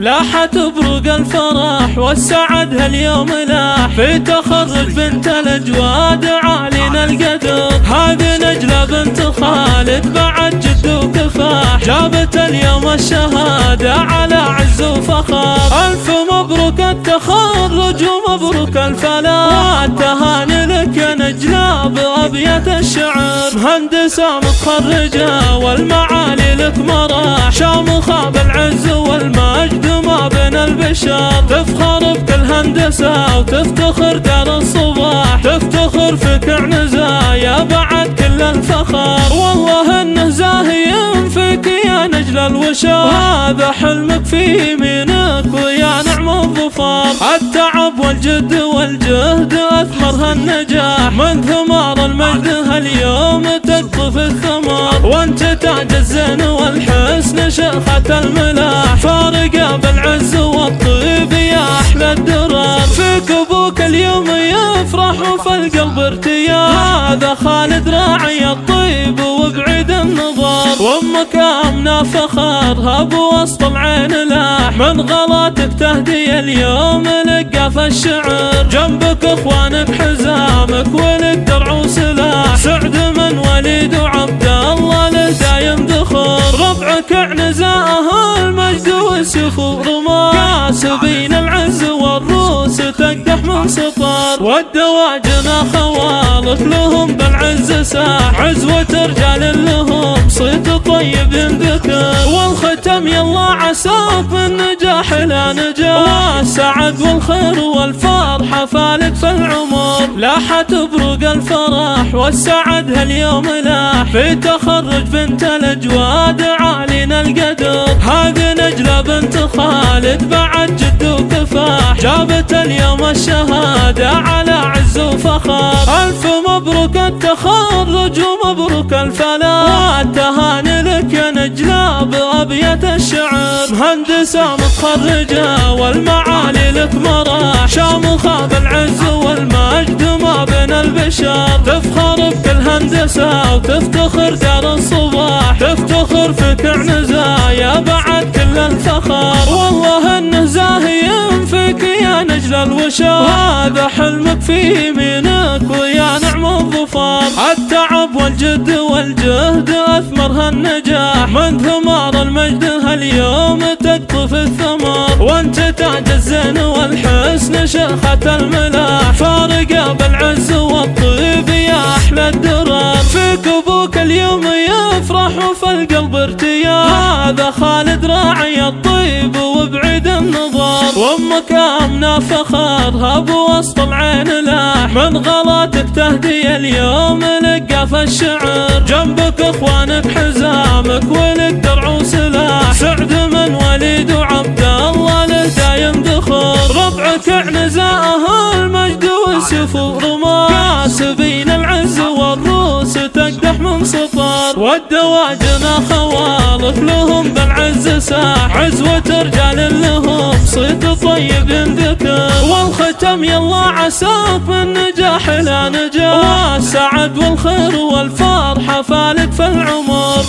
لاحت بروق الفرح والسعد هاليوم لاح في تخرج بنت الأجواد عالينا القدر. هذه نجلة بنت خالد بعد جد وكفاح، جابت اليوم الشهادة على عز وفخر. ألف مبروك التخرج ومبروك الفلاح، والتهاني لك يا نجلة بأبيات الشعر. مهندسة متخرجة والمعالي لك مراح، شامخة بالعز والمجد ما بين البشر. تفخر بكل هندسة وتفتخر دار الصباح، تفتخر في كعنزة بعد كل الفخر. والله انه زاهي فيك يا نجل الوشا، وهذا حلمك في يمينك ويا نعم الظفر. التعب والجد والجهد اثمرها النجاح، من ثمار المجد هاليوم تقطف الثمر. وانت تاج الزين والحسن شيخة الملاح، فارقة بالعز والطيب يا احلى الدرر. فيك ابوك اليوم يفرح وفي القلب ارتياح، هذا خالد راعي الطيب وبعيد النظر. وامك امنه فخرها بوسط العين لاح، من غلاتك تهدي اليوم لقى في الشعر. جنبك اخوانك حزامك ولك درع وسلاح، سعد من وليد وعبد الله له دايم ذخر. ربعك اعنزاءه المجد والسيف ورماح، كاسبين العز والروس تقدح من سطر. والدواجن خوالك لهم بالعز ساح، عزوة رجال لهم صيت طيب ذكر. والختم يلا عساك من نجاح الى نجاح، والسعد والخير والفرحة فالك في العمر. لاحت بروق الفرح والسعد هاليوم لاح، في تخرج بنت الأجواد عالينا القدر. هذه نجلة بنت خالد بعد جد وكفاح، جابت اليوم الشهادة على عز وفخر. ألف مبروك التخرج ومبروك الفلاح، والتهاني لك يا نجلة بأبيات الشعر. مهندسة متخرجة والمعالي لك مراح، شامخة بالعز والمجد ما بين البشر. تفخر بكل هندسة وتفتخر دار الصباح، تفتخر في كعنزة بعد كل الفخر. والله انه زاهي فيك يا نجل الوشا، وهذا حلمك في يمينك ويا نعم الظفر. التعب والجد والجهد اثمرها النجاح، من ثمار المجد هاليوم تقطف الثمر. وانت تاج الزين والحسن شيخة الملاح، فارقة بالعز والطيب يا احلى الدرر. فيك ابوك اليوم يفرح وفي القلب ارتياح، هذا خالد راعي الطيب وبعيد النظر. وامك امنه فخرها بوسط العين لاح، من غلاتك تهدي اليوم لقى في الشعر. جنبك اخوانك حزامك ولك درع وسلاح، سعد من وليد وعبد الله له دايم ذخر. ربعك اعنزاءه المجد والسيف ورماح، كاسبين العز والروس تقدح من سطر. والدواجن خوالك لهم بالعز ساح، عزوة رجال لهم صيت طيب ذكر. والختم يلا عساك من نجاح الى نجاح، والسعد والخير والفرحة فالك في العمر.